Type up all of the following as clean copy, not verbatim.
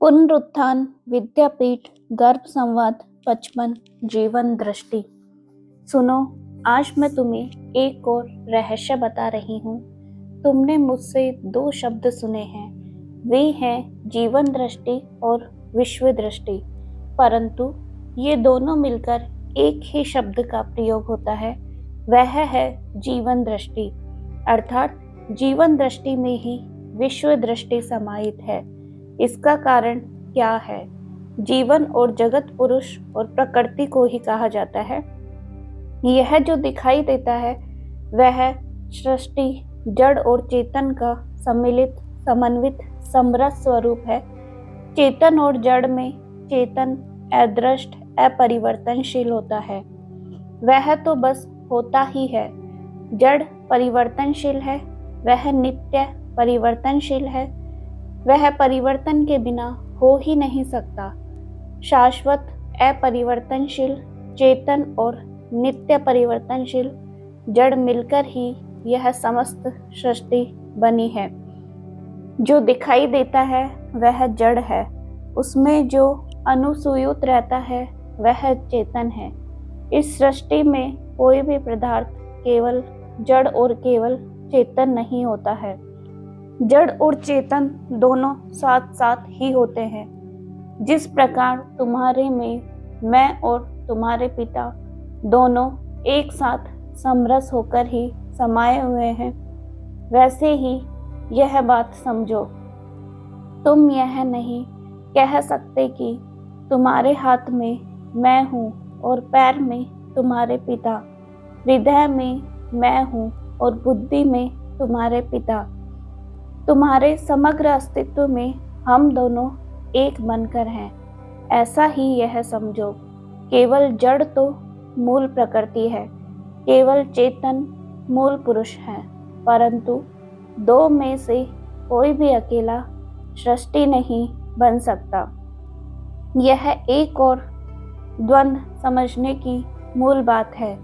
पुनरुत्थान विद्यापीठ गर्भ संवाद 55 जीवन दृष्टि। सुनो, आज मैं तुम्हें एक और रहस्य बता रही हूँ। तुमने मुझसे दो शब्द सुने हैं, वे हैं जीवन दृष्टि और विश्व दृष्टि, परंतु ये दोनों मिलकर एक ही शब्द का प्रयोग होता है, वह है जीवन दृष्टि। अर्थात जीवन दृष्टि में ही विश्व दृष्टि समाहित है। इसका कारण क्या है? जीवन और जगत पुरुष और प्रकृति को ही कहा जाता है। यह जो दिखाई देता है वह सृष्टि जड़ और चेतन का सम्मिलित समन्वित समरस स्वरूप है। चेतन और जड़ में चेतन अदृष्ट अपरिवर्तनशील होता है, वह तो बस होता ही है। जड़ परिवर्तनशील है, वह नित्य परिवर्तनशील है, वह परिवर्तन के बिना हो ही नहीं सकता। शाश्वत अपरिवर्तनशील चेतन और नित्य परिवर्तनशील जड़ मिलकर ही यह समस्त सृष्टि बनी है। जो दिखाई देता है वह जड़ है, उसमें जो अनुसूयुत रहता है वह चेतन है। इस सृष्टि में कोई भी पदार्थ केवल जड़ और केवल चेतन नहीं होता है। जड़ और चेतन दोनों साथ साथ ही होते हैं। जिस प्रकार तुम्हारे में मैं और तुम्हारे पिता दोनों एक साथ समरस होकर ही समाये हुए हैं, वैसे ही यह बात समझो। तुम यह नहीं कह सकते कि तुम्हारे हाथ में मैं हूँ और पैर में तुम्हारे पिता, हृदय में मैं हूँ और बुद्धि में तुम्हारे पिता। तुम्हारे समग्र अस्तित्व में हम दोनों एक बनकर हैं, ऐसा ही यह समझो। केवल जड़ तो मूल प्रकृति है, केवल चेतन मूल पुरुष है, परंतु दो में से कोई भी अकेला सृष्टि नहीं बन सकता। यह एक और द्वंद्व समझने की मूल बात है।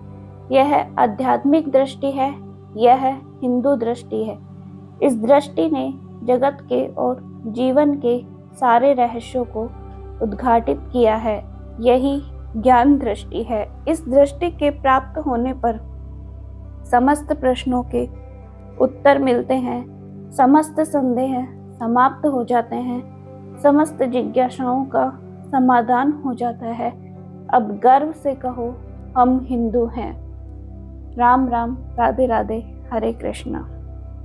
यह आध्यात्मिक दृष्टि है, यह हिंदू दृष्टि है। इस दृष्टि ने जगत के और जीवन के सारे रहस्यों को उद्घाटित किया है। यही ज्ञान दृष्टि है। इस दृष्टि के प्राप्त होने पर समस्त प्रश्नों के उत्तर मिलते हैं, समस्त संदेह समाप्त हो जाते हैं, समस्त जिज्ञासाओं का समाधान हो जाता है। अब गर्व से कहो, हम हिंदू हैं। राम राम, राधे राधे, हरे कृष्णा।